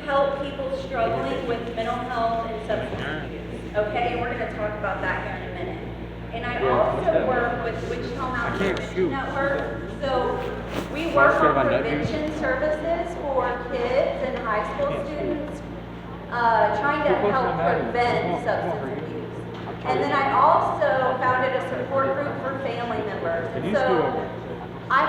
help people struggling with mental health and substance abuse. Okay, and we're going to talk about that here in a minute. And I also work with Wichita Mountain Prevention Network. So we work on prevention services for kids and high school students, trying to help prevent substance abuse. And then I also founded a support group for family members. And so I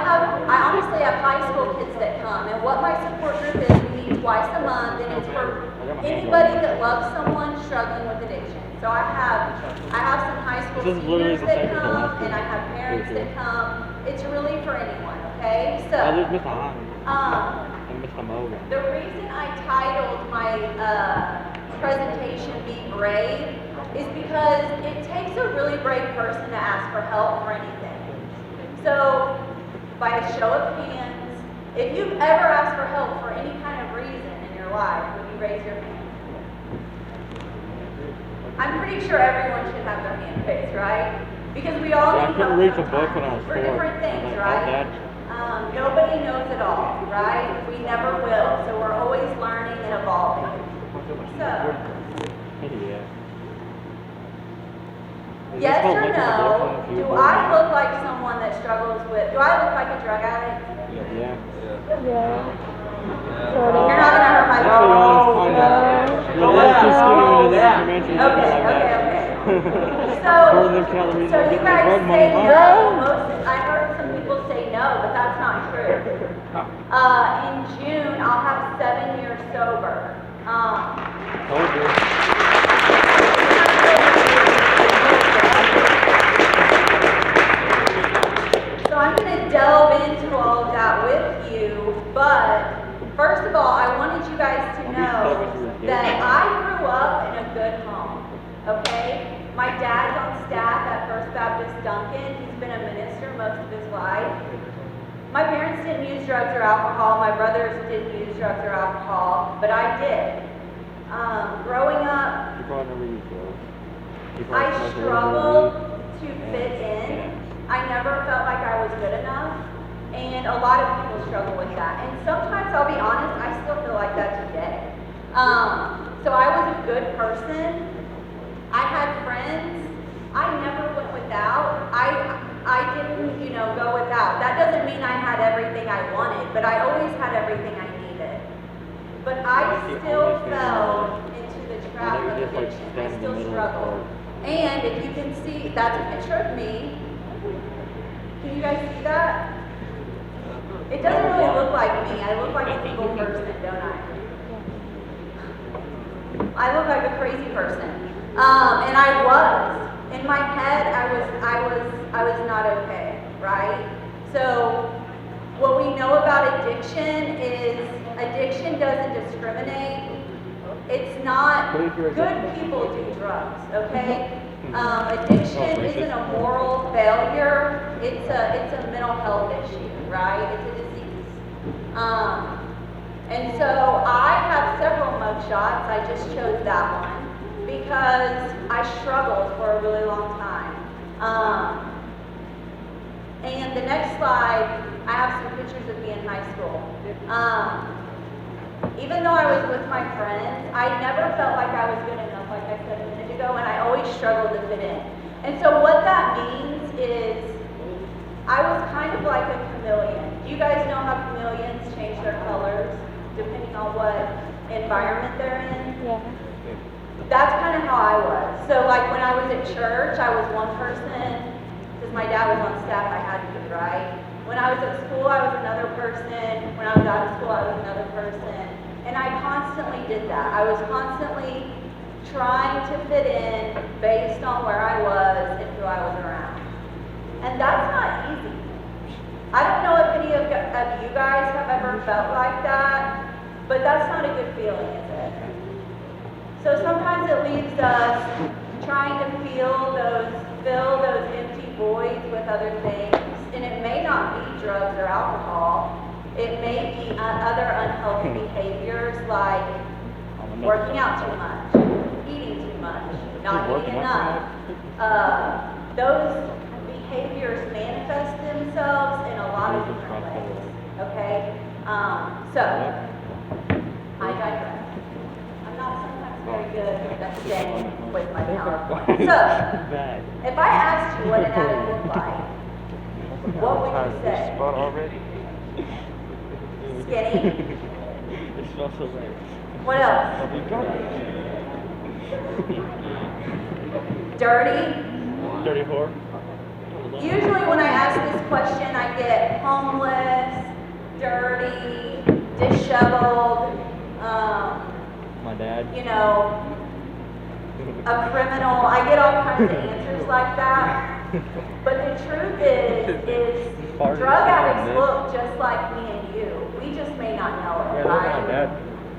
honestly have high school kids that come, and what my support group is, we meet twice a month, and it's for anybody that loves someone struggling with addiction. So I have some high school seniors that come, and I have parents that come. It's really for anyone, okay? So, the reason I titled my presentation "Be Brave" is because it takes a really brave person to ask for help for anything. So, by a show of hands, if you've ever asked for help for any kind of reason in your life, would you raise your hand? I'm pretty sure everyone should have their hand raised, right? Because we all need help sometimes for different things, right? Nobody knows it all, right? We never will, so we're always learning and evolving. So, yes or no, do I look like someone that struggles with, do I look like a drug addict? Yeah. You're not going to hurt my feelings. Okay. So you guys say no. I heard some people say no, but that's not true. In June, I'll have 7 years sober. So I'm going to delve into all of that with you, but first of all, I wanted you guys to know that I grew up in a good home, okay? My dad's on staff at First Baptist Duncan. He's been a minister most of his life. My parents didn't use drugs or alcohol. My brothers didn't use drugs or alcohol, but I did. Growing up, I struggled to fit in. I never felt like I was good enough, and a lot of people struggle with that. And sometimes, I'll be honest, I still feel like that today. So I was a good person. I had friends. I never went without. I didn't, go without. That doesn't mean I had everything I wanted, but I always had everything I needed. But I still fell into the trap of addiction. I still struggled. And if you can see, that's a picture of me. Can you guys see that? It doesn't really look like me. I look like an evil person, don't I? I look like a crazy person. And I was. In my head, I was not okay, right? So what we know about addiction is addiction doesn't discriminate. It's not, good people do drugs, okay? Addiction isn't a moral failure. It's a mental health issue, right? It's a disease. And so I have several mugshots. I just chose that one because I struggled for a really long time. And the next slide, I have some pictures of me in high school. Even though I was with my friends, I never felt like I was good enough, like I said a minute ago, and I always struggled to fit in. And so what that means is I was kind of like a chameleon. Do you guys know how chameleons change their colors depending on what environment they're in? Yeah. That's kind of how I was. So like when I was at church, I was one person. Because my dad was on staff, I had to be, right? When I was at school, I was another person. When I was out of school, I was another person. And I constantly did that. I was constantly trying to fit in based on where I was and who I was around. And that's not easy. I don't know if any of you guys have ever felt like that, but that's not a good feeling, is it? So sometimes it leaves us trying to fill those empty voids with other things. And it may not be drugs or alcohol. It may be other unhealthy behaviors like working out too much, eating too much, not eating enough. Those behaviors manifest themselves in a lot of different ways. Okay? So, I digress. staying with my PowerPoint. So, if I asked you what an addict looked like, what would you say? Spot already. Skinny? It smells so bad. What else? Dirty? Dirty whore. Usually when I ask this question, I get homeless, dirty, disheveled, My dad. you know, a criminal. I get all kinds of answers like that. But the truth is drug addicts look just like me and you. We just may not know it, right?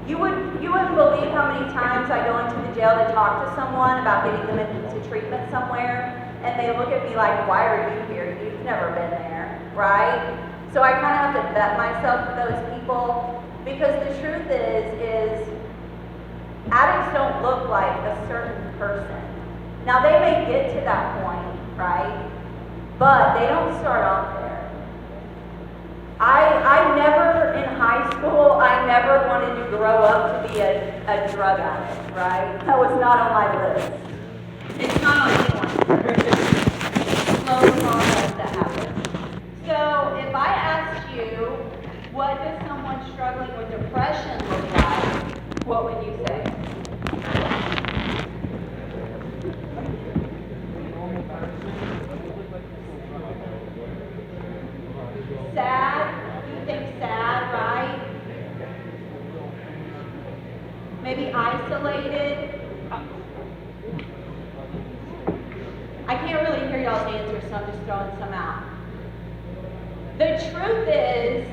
You wouldn't believe how many times I go into the jail to talk to someone about getting them into treatment somewhere, and they look at me like, why are you here? You've never been there, right? So I kind of have to vet myself with those people, because the truth is addicts don't look like a certain person. Now they may get to that point, right? But they don't start off there. I never, in high school, I never wanted to grow up to be a drug addict, right? That was not on my list. It's not on anyone's list. Slow process that happens. So if I asked you, what does someone struggling with depression look like, what would you say? Sad? You think sad, right? Maybe isolated? I can't really hear y'all's answers, so I'm just throwing some out. The truth is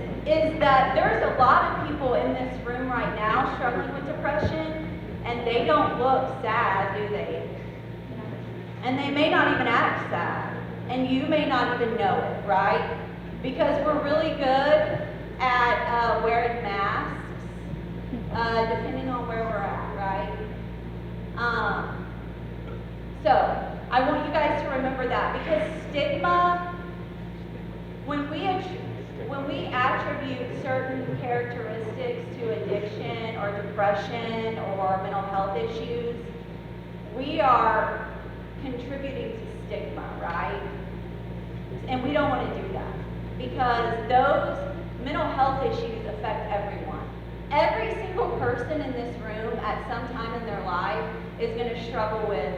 that there's a lot of people in this room right now struggling with depression, and they don't look sad, do they? And they may not even act sad, and you may not even know it, right? Because we're really good at wearing masks, depending on where we're at, right? So I want you guys to remember that, because stigma, when we attribute certain characteristics to addiction or depression or mental health issues, we are contributing to stigma, right? And we don't want to do that, because those mental health issues affect everyone. Every single person in this room at some time in their life is going to struggle with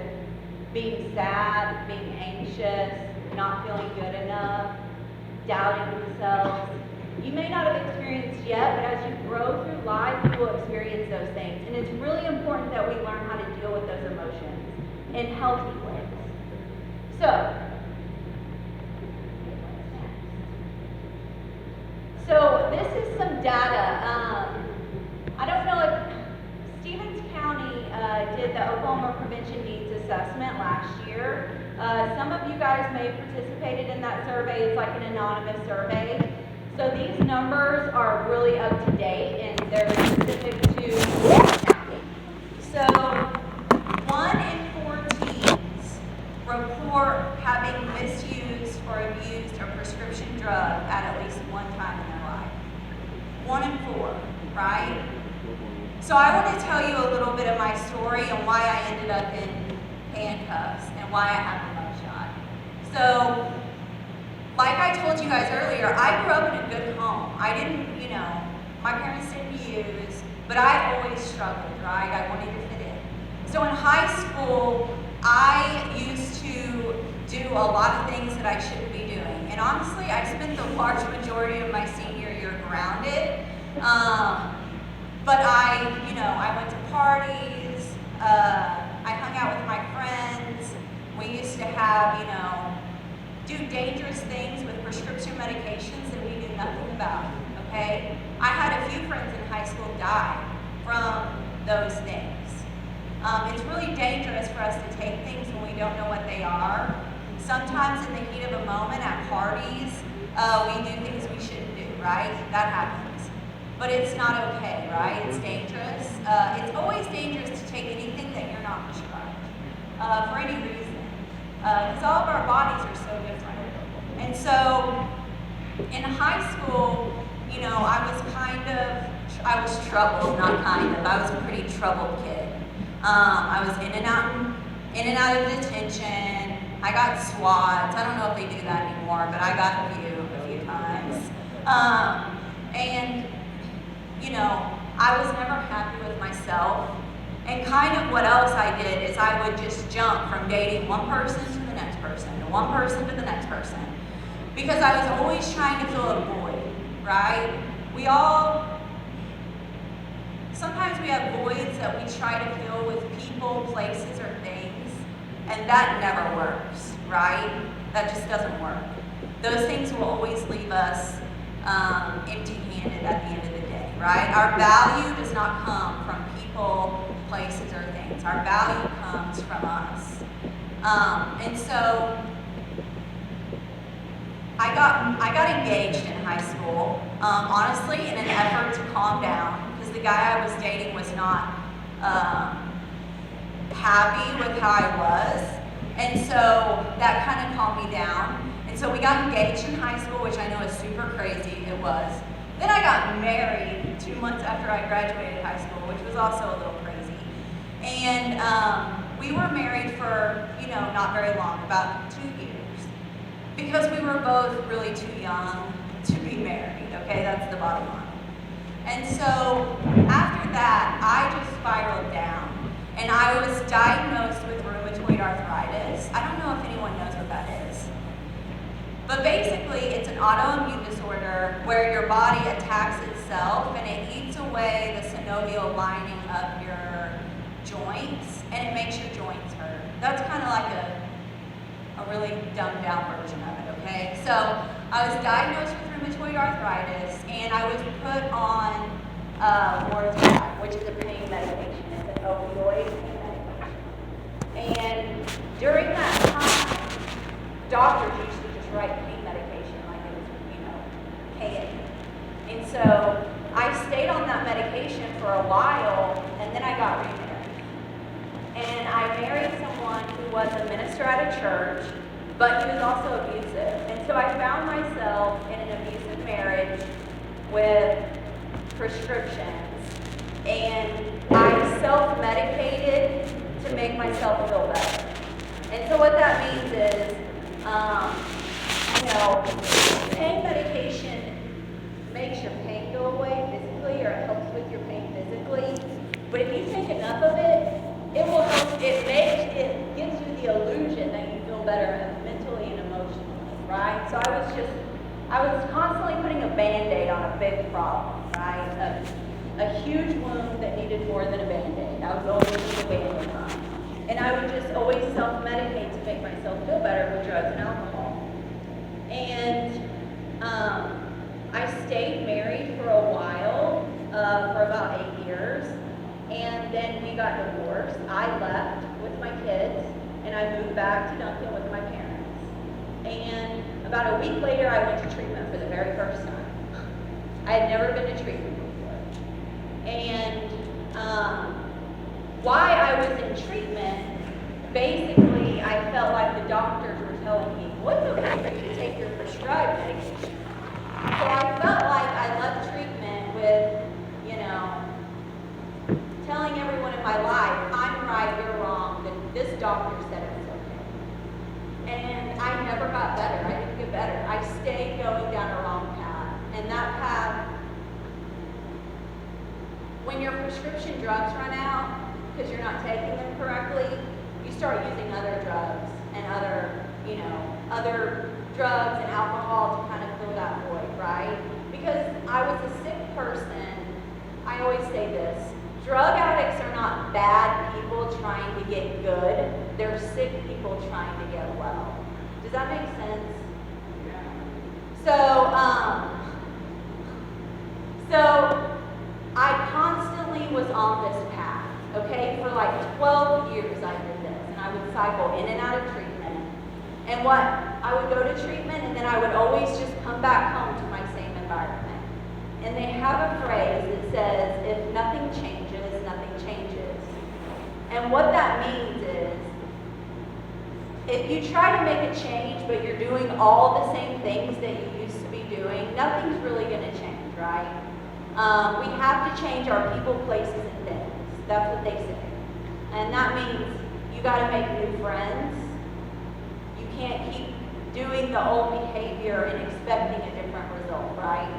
being sad, being anxious, not feeling good enough, doubting themselves. You may not have experienced yet, but as you grow through life, you will experience those things. And it's really important that we learn how to deal with those emotions in healthy ways. So this is some data. I don't know if Stevens County did the Oklahoma Prevention Needs Assessment last year. Some of you guys may have participated in that survey. It's like an anonymous survey. So these numbers are really up to date, and they're specific to Stevens County. So 1 in 4 teens report having misused or abused a prescription drug at least one time in their life. 1 in 4, right? So I want to tell you a little bit of my story and why I ended up in handcuffs and why I have a mugshot. So, like I told you guys earlier, I grew up in a good home. I didn't, my parents didn't use, but I always struggled, right? I wanted to fit in. So in high school, I used to do a lot of things that I shouldn't be doing. And honestly, I spent the large majority of my senior year grounded. But I went to parties, I hung out with my friends. We used to have, do dangerous things with prescription medications that we knew nothing about, okay? I had a few friends in high school die from those things. It's really dangerous for us to take things when we don't know what they are. Sometimes in the heat of a moment at parties, we do things we shouldn't do, right? That happens. But it's not okay, right? It's dangerous. It's always dangerous to take anything that you're not prescribed, for any reason. Because all of our bodies are so different. And so, in high school, I was troubled, not kind of. I was a pretty troubled kid. I was in and out of detention. I got SWATs. I don't know if they do that anymore, but I got a few times. And, you know, I was never happy with myself. And kind of what else I did is I would just jump from dating one person to the next person, to one person to the next person. Because I was always trying to fill a void, right? Sometimes we have voids that we try to fill with people, places, or things, and that never works, right? That just doesn't work. Those things will always leave us empty-handed at the end of the day, right? Our value does not come from people, places, or things. Our value comes from us. And so I got engaged in high school, honestly, in an effort to calm down, because the guy I was dating was not happy with how I was, and so that kind of calmed me down. And so we got engaged in high school, which I know is super crazy. It was. Then I got married 2 months after I graduated high school, which was also a little crazy. And we were married for, not very long, about 2 years, because we were both really too young to be married, okay? That's the bottom line. And so after that, I just spiraled down, and I was diagnosed with rheumatoid arthritis. I don't know if anyone knows what that is. But basically, it's an autoimmune disorder where your body attacks itself and it eats away the synovial lining of your joints, and it makes your joints hurt. That's kind of like a really dumbed down version of it, okay? So I was diagnosed with rheumatoid arthritis, and I was put on Lortab, which is a pain medication. It's an opioid pain medication. And during that time, doctors usually just write pain medication like it was, pain. And so I stayed on that medication for a while, and then I got remarried. And I married someone who was a minister at a church, but he was also abusive. And so I found myself in an abusive marriage with prescriptions. And I self-medicated to make myself feel better. And so what that means is, pain medication makes your pain go away physically, or it helps with your pain physically. But if you take enough of it, it will help. It gives you the illusion that you feel better mentally and emotionally, right? So I was constantly putting a Band-Aid on a big problem, right? A huge wound that needed more than a Band-Aid. I was always putting a Band-Aid on. And I would just always self-medicate to make myself feel better with drugs and alcohol. And I stayed married for a while, for about 8 years. And then we got divorced. I left with my kids, and I moved back to Duncan with my parents. And about a week later, I went to treatment for the very first time. I had never been to treatment before. And why I was in treatment, basically, I felt like the doctors were telling me, well, it's okay for you to take your prescribed medication. So I felt like I left treatment with, telling everyone in my life, I'm right, you're wrong, that this doctor said it was okay. And I never got better. I didn't get better. I stayed going down a wrong path. And that path, when your prescription drugs run out, because you're not taking them correctly, you start using other drugs and other drugs and alcohol to kind of fill that void, right? Because I was a sick person. I always say this. Drug addicts are not bad people trying to get good. They're sick people trying to get well. Does that make sense? Yeah. So I constantly was on this path, okay? For like 12 years I did this, and I would cycle in and out of treatment. And I would go to treatment, and then I would always just come back home to my same environment. And they have a phrase that says, if nothing changes, nothing changes. And what that means is, if you try to make a change, but you're doing all the same things that you used to be doing, nothing's really going to change, right? We have to change our people, places, and things. That's what they say. And that means you gotta make new friends. You can't keep doing the old behavior and expecting a different result, right?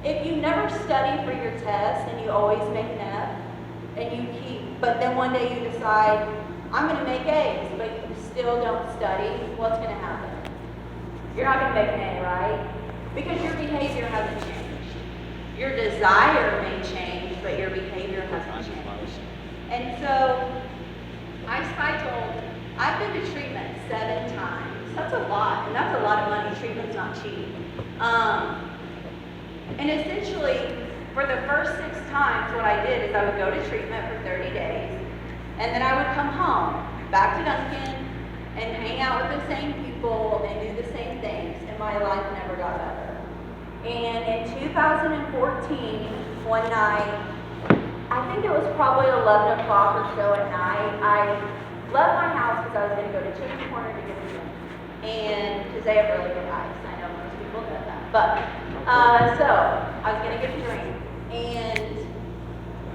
If you never study for your test and you always make an F, and you keep, but then one day you decide, I'm gonna make A's, but you still don't study, what's gonna happen? You're not gonna make an A, right? Because your behavior hasn't changed. Your desire may change, but your behavior hasn't changed. And so, I cycled, I've been to treatment 7 times. That's a lot, and that's a lot of money. Treatment's not cheap. And essentially, for the first 6 times, what I did is I would go to treatment for 30 days, and then I would come home, back to Duncan, and hang out with the same people and do the same things, and my life never got better. And in 2014, one night, I think it was probably 11 o'clock or so at night, I left my house because I was going to go to Chicken Corner to get a drink. And because they have really good ice, I know most people know that. But, so I was going to get a drink. And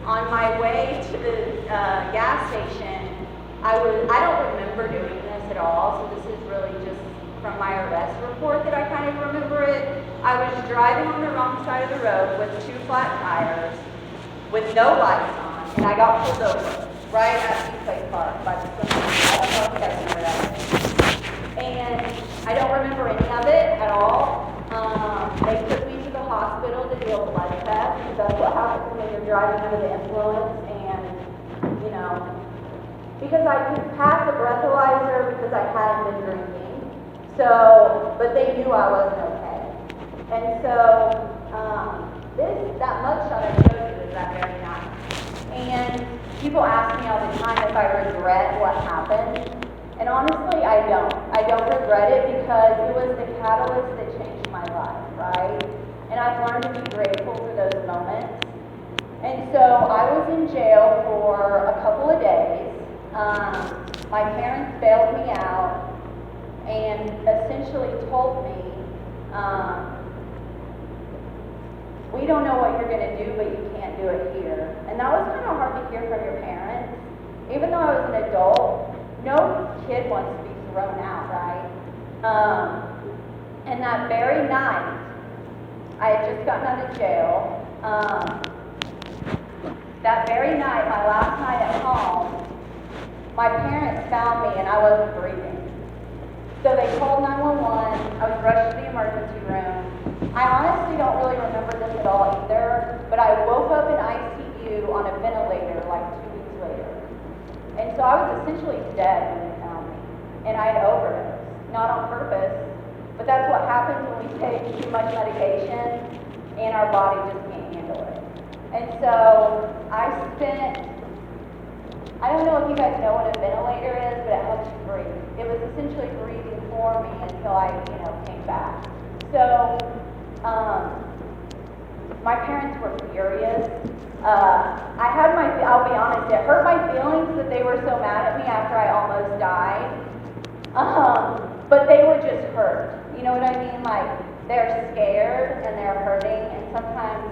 on my way to the gas station, I don't remember doing this at all, so this is really just from my arrest report that I kind of remember it. I was driving on the wrong side of the road with 2 flat tires, with no lights on, and I got pulled over right at Peace Park by the swimming pool. I don't know if you guys remember that. And I don't remember any of it at all. They took me to the hospital to do a blood test, because that's what happens when you're driving under the influence, and, you know, because I could pass a breathalyzer because I hadn't been drinking. So, but they knew I wasn't okay. And so, that mugshot I showed you is that very night. And people ask me all the time if I regret what happened. And honestly, I don't. I don't regret it because it was the catalyst that changed my life, right? And I've learned to be grateful for those moments. And so I was in jail for a couple of days. My parents bailed me out and essentially told me, we don't know what you're going to do, but you can't do it here. And that was kind of hard to hear from your parents. Even though I was an adult, no kid wants to be thrown out, right? And that very night, I had just gotten out of jail. That very night, my last night at home, my parents found me and I wasn't breathing. So they called 911. I was rushed to the emergency room. I honestly don't really remember this at all either, but I woke up in ICU on a ventilator like 2 weeks later. And so I was essentially dead when they found me. And I had overdosed. Not on purpose, but that's what happens when we take too much medication and our body just can't handle it. And so I don't know if you guys know what a ventilator is, but it helps you breathe. It was essentially breathing for me until I, came back. So, my parents were furious. I'll be honest, it hurt my feelings that they were so mad at me after I almost died. But they were just hurt. You know what I mean? Like, they're scared and they're hurting, and sometimes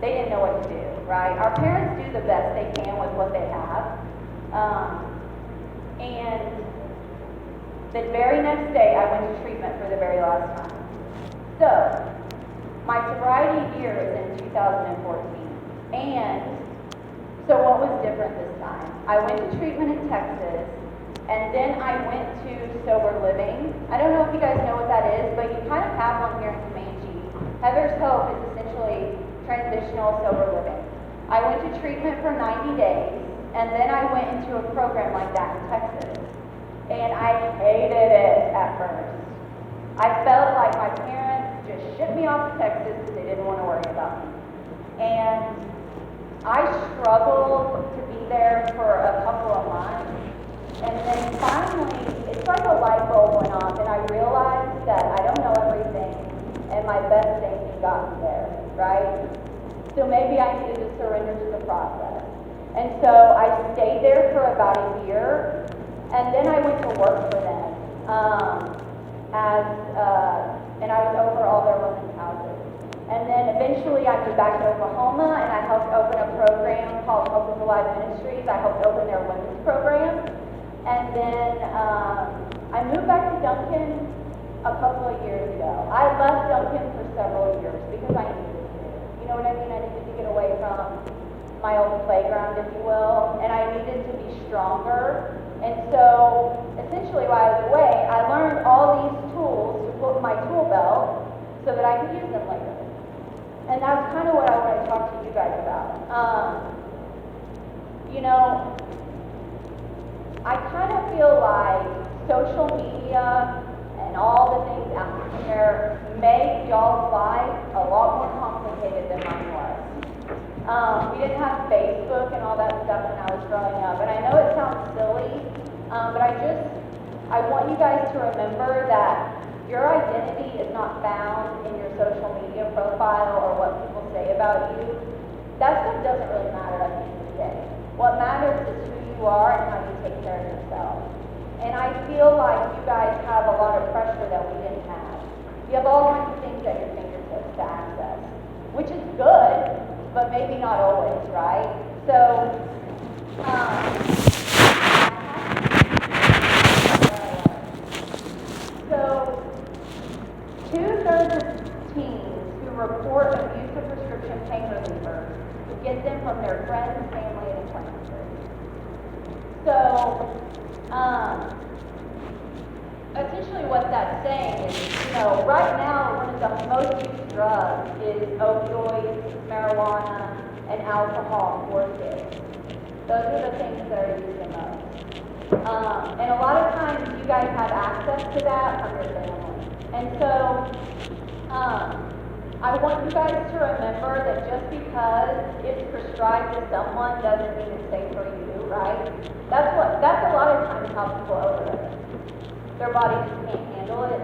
they didn't know what to do, right? Our parents do the best they can with what they have. And the very next day, I went to treatment for the very last time. So, my sobriety year is in 2014. And so what was different this time? I went to treatment in Texas, and then I went to sober living. I don't know if you guys know what that is, but you kind of have one here in Comanche. Heather's Hope is essentially transitional sober living. I went to treatment for 90 days, and then I went into a program like that in Texas. And I hated it at first. I felt like my parents just shipped me off to Texas because they didn't want to worry about me. And I struggled to be there for a couple of months. And then finally, it's like a light bulb went off, and I realized that I don't know everything, and my best thinking got me there, right? So maybe I needed to surrender to the process. And so I stayed there for about a year, and then I went to work for them and I was over all their women's houses. And then eventually I moved back to Oklahoma and I helped open a program called Hope is Alive Ministries. I helped open their women's program. And then I moved back to Duncan a couple of years ago. I left Duncan for several years because I needed to. You know what I mean? I needed to get away from my old playground, if you will, and I needed to be stronger. And so essentially while I was away, I learned all these tools to put in my tool belt so that I could use them later. And that's kind of what I want to talk to you guys about. You know, I kind of feel like social media and all the things out there make y'all's life a lot more complicated than mine was. We didn't have Facebook and all that stuff when I was growing up, and I know it sounds silly, but I want you guys to remember that your identity is not found in your social media profile or what people say about you. That stuff doesn't really matter at the end of the day. What matters is who you are and how you take care of yourself. And I feel like you guys have a lot of pressure that we didn't have. You have all kinds of things at your fingertips to access, which is good, but maybe not always, right? So, two-thirds of teens who report abuse of prescription pain relievers get them from their friends, family, and acquaintances. So, essentially what that's saying is, you know, right now one of the most used drugs is opioids, marijuana, and alcohol for kids. Those are the things that are used the most. And a lot of times you guys have access to that from your family. And so, I want you guys to remember that just because it's prescribed to someone doesn't mean it's safe for you, right? That's a lot of times how people overdose. Their body just can't handle it.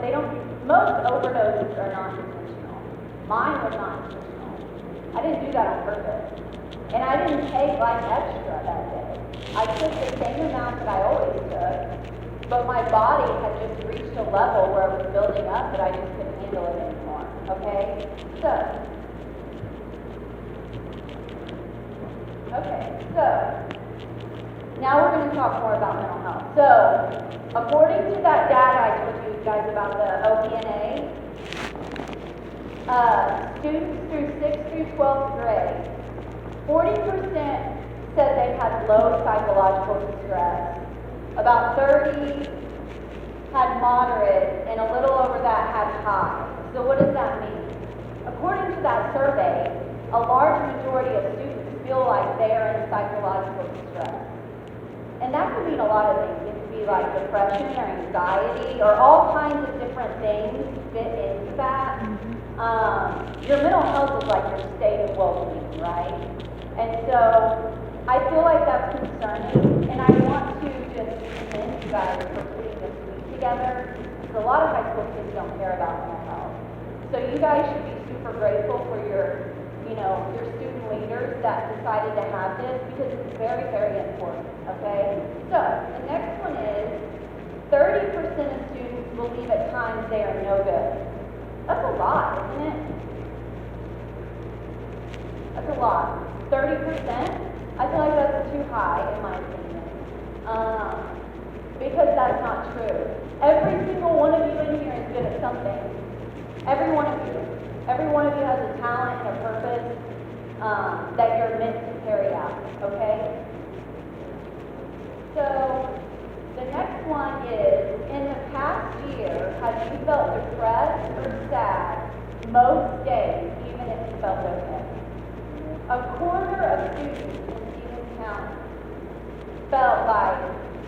Most overdoses are not intentional. Mine was not intentional. I didn't do that on purpose. And I didn't take like extra that day. I took the same amount that I always took, but my body had just reached a level where it was building up that I just couldn't handle it anymore. Okay? So now we're going to talk more about mental health. So, according to that data I told you guys about the OPNA, students through 6th through 12th grade, 40% said they had low psychological distress. About 30 had moderate, and a little over that had high. So what does that mean? According to that survey, a large majority of students feel like they are in psychological distress. And that could mean a lot of things. It could be like depression or anxiety or all kinds of different things fit into that. Your mental health is like your state of well-being, right? And so I feel like that's concerning, and I want to just commend you guys for putting this week together, because a lot of high school kids don't care about mental health. So you guys should be super grateful for your student leaders that decided to have this, because it's very, very important, okay? So, the next one is 30% of students believe at times they are no good. That's a lot, isn't it? That's a lot. 30%? I feel like that's too high, in my opinion. Because that's not true. Every single one of you in here is good at something. Every one of you. Every one of you has a talent and a purpose that you're meant to carry out, okay? So, the next one is, in the past year, have you felt depressed or sad most days, even if you felt okay? A quarter of students in Stevens County felt like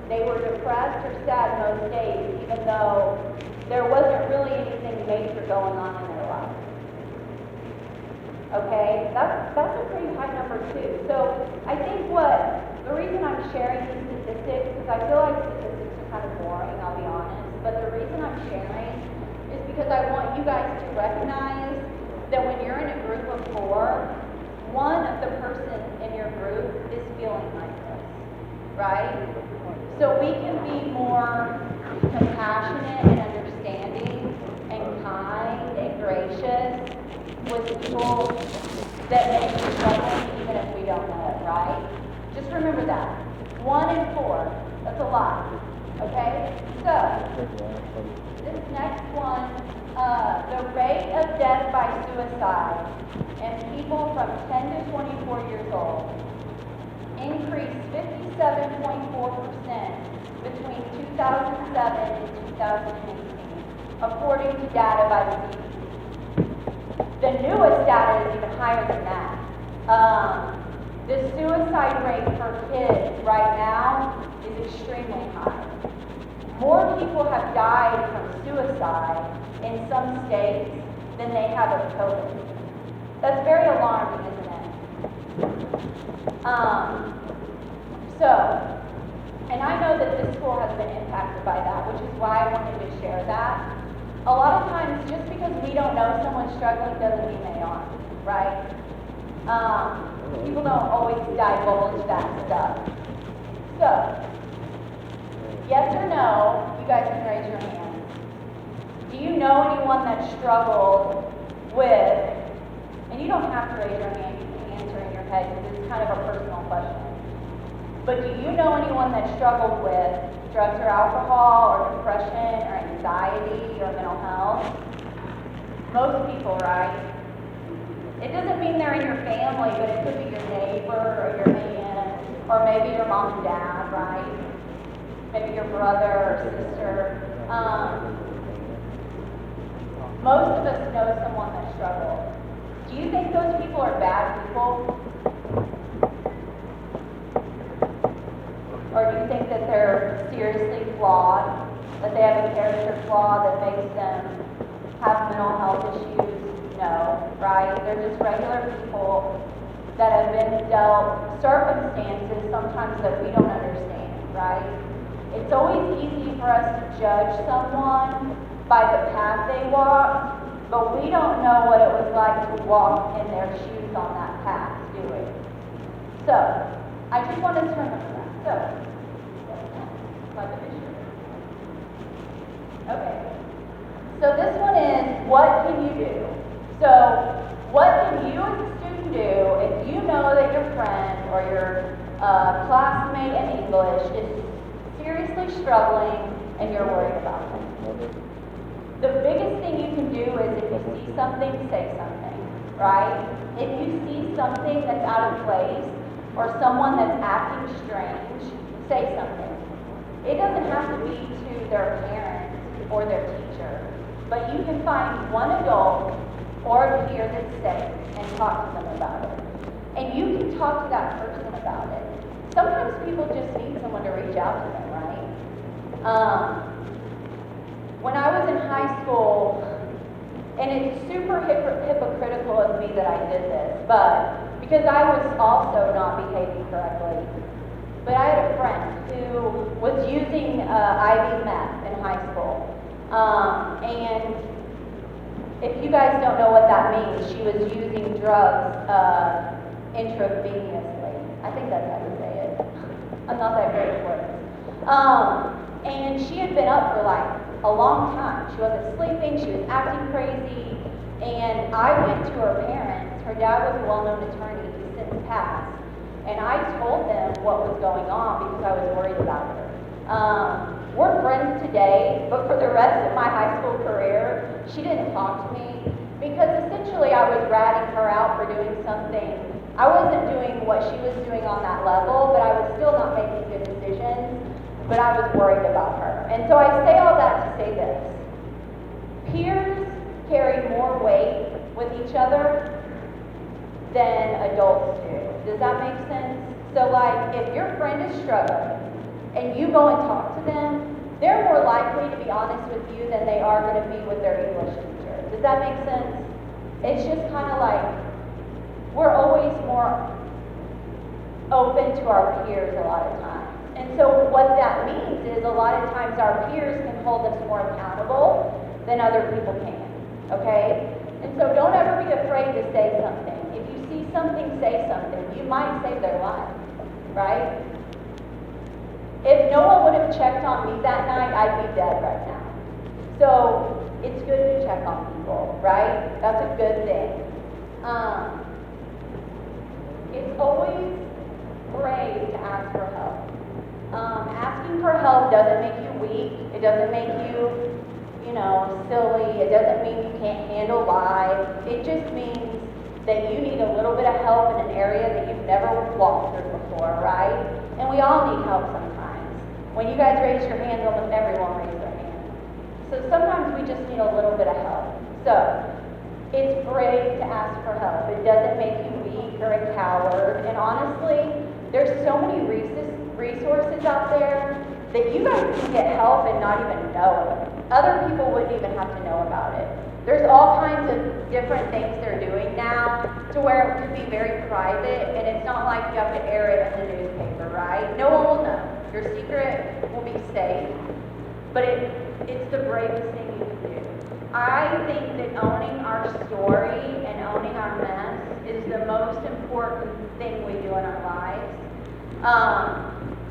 they were depressed or sad most days, even though there wasn't really anything major going on in their life. Okay, that's a pretty high number too. So I think the reason I'm sharing these statistics, because I feel like statistics are kind of boring, I'll be honest, but the reason I'm sharing is because I want you guys to recognize that when you're in a group of 4, one of the person in your group is feeling like this, right? So we can be more compassionate and understanding and kind and gracious with people that may be struggling even if we don't know it, right? Just remember that. 1 in 4, that's a lot, okay? So, this next one, the rate of death by suicide in people from 10 to 24 years old increased 57.4% between 2007 and 2018, according to data by the CDC. The newest data is even higher than that. The suicide rate for kids right now is extremely high. More people have died from suicide in some states than they have of COVID. That's very alarming, isn't it? And I know that this school has been impacted by that, which is why I wanted to share that. A lot of times, just because we don't know someone's struggling doesn't mean they aren't, right? People don't always divulge that stuff. So, yes or no, you guys can raise your hands. Do you know anyone that struggled with, and you don't have to raise your hand, you can answer in your head because it's kind of a personal question. But do you know anyone that struggled with drugs or alcohol or depression or anxiety or mental health? Most people, right? It doesn't mean they're in your family, but it could be your neighbor or your aunt or maybe your mom and dad, right? Maybe your brother or sister. Most of us know someone that struggled. Do you think those people are bad people? Or do you think that they're seriously flawed, that they have a character flaw that makes them have mental health issues? No, right? They're just regular people that have been dealt circumstances sometimes that we don't understand, right? It's always easy for us to judge someone by the path they walked, but we don't know what it was like to walk in their shoes on that path, do we? So, I just want to turn over that. So, okay. So this one is, what can you do? So, what can you as a student do if you know that your friend or your classmate in English is seriously struggling and you're worried about them? The biggest thing you can do is if you see something, say something, right? If you see something that's out of place or someone that's acting strange, say something. It doesn't have to be to their parent or their teacher, but you can find one adult or a peer that's safe and talk to them about it. And you can talk to that person about it. Sometimes people just need someone to reach out to them, right? When I was in high school, and it's super hypocritical of me that I did this, but because I was also not behaving correctly. But I had a friend who was using IV meth in high school. And if you guys don't know what that means, she was using drugs intravenously. I think that's how you say it. I'm not that great at words. And she had been up for like a long time. She wasn't sleeping, she was acting crazy. And I went to her parents. Her dad was a well-known attorney, he's since passed. And I told them what was going on because I was worried about her. We're friends today, but for the rest of my high school career, she didn't talk to me because essentially I was ratting her out for doing something. I wasn't doing what she was doing on that level, but I was still not making good decisions, but I was worried about her. And so I say all that to say this. Peers carry more weight with each other than adults do. Does that make sense? So like, if your friend is struggling and you go and talk to them, they're more likely to be honest with you than they are going to be with their English teacher. Does that make sense? It's just kind of like, we're always more open to our peers a lot of times. And so what that means is a lot of times our peers can hold us more accountable than other people can, okay? And so don't ever be afraid to say something. If you see something, say something. You might save their life, right? If no one would have checked on me that night, I'd be dead right now. So it's good to check on people, right? That's a good thing. It's always brave to ask for help. Asking for help doesn't make you weak. It doesn't make you, silly. It doesn't mean you can't handle life. It just means that you need a little bit of help in an area that you've never walked through before, right? And we all need help sometimes. When you guys raise your hands, almost everyone raised their hand. So sometimes we just need a little bit of help. So it's brave to ask for help. It doesn't make you weak or a coward. And honestly, there's so many resources out there that you guys can get help and not even know it. Other people wouldn't even have to know about it. There's all kinds of different things they're doing now to where it could be very private, and it's not like you have to air it in the newspaper, right? No one will know. Your secret will be safe, but it's the bravest thing you can do. I think that owning our story and owning our mess is the most important thing we do in our lives.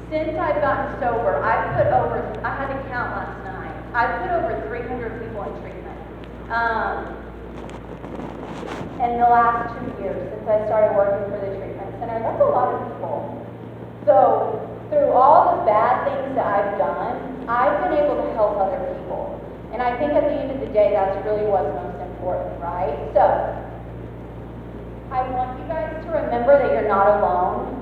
Since I've gotten sober, I had to count last night, I've put over 300 people in treatment. In the last 2 years since I started working for the treatment center, that's a lot of people. So through all the bad things that I've done, I've been able to help other people. And I think at the end of the day, that's really what's most important, right? So I want you guys to remember that you're not alone.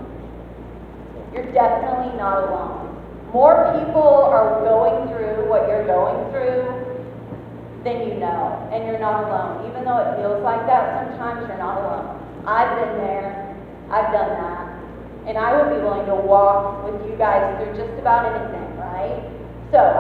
You're definitely not alone. More people are going through what you're going through than you know, and you're not alone. Even though it feels like that, sometimes you're not alone. I've been there, I've done that, and I would be willing to walk with you guys through just about anything, right? So